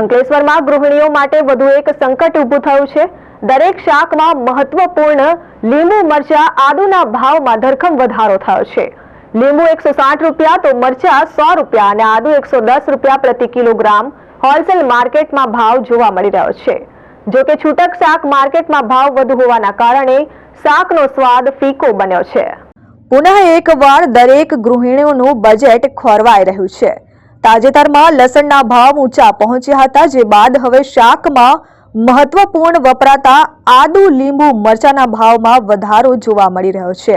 અંકલેશ્વરમાં ગૃહિણીઓ માટે વધુ એક સંકટ ઊભું થયું છે। દરેક શાકમાં મહત્વપૂર્ણ લીંબુ મરચા આદુના ભાવમાં ધરખમ વધારો થયો છે। લીંબુ 160 રૂપિયા તો મરચા 100 રૂપિયા અને આદુ 110 રૂપિયા પ્રતિ કિલોગ્રામ હોલસેલ માર્કેટમાં ભાવ જોવા મળી રહ્યો છે। જો કે છૂટક શાક માર્કેટમાં ભાવ વધુ હોવાના કારણે શાકનો સ્વાદ ફીકો બન્યો છે। પુનઃ એકવાર દરેક ગૃહિણીઓનું બજેટ ખોરવાઈ રહ્યું છે। તાજેતરમાં લસણના ભાવ ઊંચા પહોંચ્યા હતા, જે બાદ હવે શાકમાં મહત્વપૂર્ણ વપરાતા આદુ લીંબુ મરચાના ભાવમાં વધારો જોવા મળી રહ્યો છે।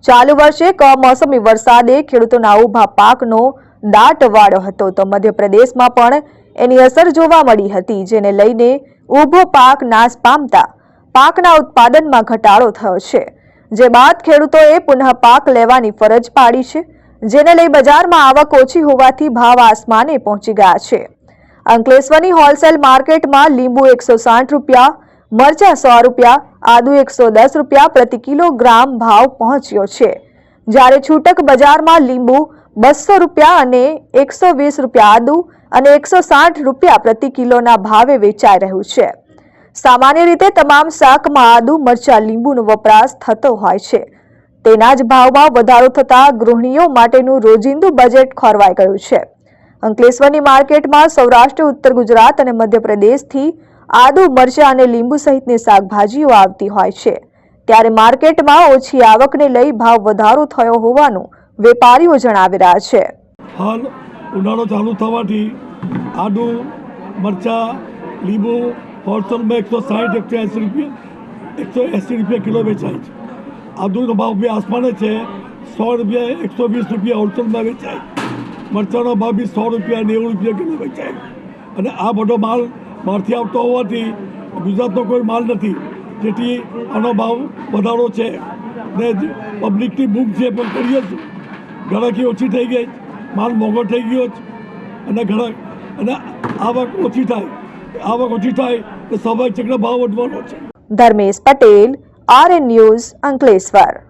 ચાલુ વર્ષે કમોસમી વરસાદે ખેડૂતોના ઊભા પાકનો દાટ વાળ્યો હતો, તો મધ્યપ્રદેશમાં પણ એની અસર જોવા મળી હતી, જેને લઈને ઊભો પાક નાશ પામતા પાકના ઉત્પાદનમાં ઘટાડો થયો છે। જે બાદ ખેડૂતોએ પુનઃ પાક લેવાની ફરજ પાડી છે, જેને લઈ બજારમાં આવક ઓછી હોવાથી ભાવ આસમાને પહોંચી ગયા છે। અંકલેશ્વરની હોલસેલ માર્કેટમાં લીંબુ 160 રૂપિયા, મરચા 100 રૂપિયા, આદુ 110 રૂપિયા પ્રતિ કિલોગ્રામ ભાવ પહોંચ્યો છે, જ્યારે છૂટક બજારમાં લીંબુ 200 રૂપિયા અને 120 રૂપિયા આદુ અને 160 રૂપિયા પ્રતિ કિલોના ભાવે વેચાઈ રહ્યું છે। સામાન્ય રીતે તમામ શાકમાં આદુ મરચા લીંબુનો વપરાશ થતો હોય છે, તેના જ ભાવમાં વધારો થતા ગૃહિણીઓ માટેનું રોજિંદુ બજેટ ખોરવાઈ ગયું છે। અંકલેશ્વરની માર્કેટમાં સૌરાષ્ટ્ર, ઉત્તર ગુજરાત અને મધ્યપ્રદેશથી આદુ મરચા અને લીંબુ સહિતની શાકભાજીઓ આવતી હોય છે, ત્યારે માર્કેટમાં ઓછી આવકને લઈ ભાવ વધારો થયો હોવાનું વેપારીઓ જણાવી રહ્યા છે। હાલ ઉનાળો ચાલુ થવાથી આદુ મરચા લીંબુ હોલસેલમાં 160 180 રૂપિયા કિલો વેચાય છે। આદુનો ભાવ બી આસમાને છે, 100 રૂપિયા 120 રૂપિયા હોલસેલમાં વેચાય। મરચાનો ભાવ બી 100 રૂપિયા 90 રૂપિયા કિલો વેચાય। અને આ બધો માલ બહારથી આવતો હોવાથી ગુજરાતનો કોઈ માલ નથી, જેથી આનો ભાવ વધારો છે ને પબ્લિકની ભૂખ છે પણ કરીએ છું। ગ્રાહકી ઓછી થઈ ગઈ, માલ મોંઘો થઈ ગયો છે અને આવક ઓછી થાય તો સ્વાભાવિક છે કે ભાવ વધવાનો છે। Dharmesh Patel, RN news, Ankleshwar.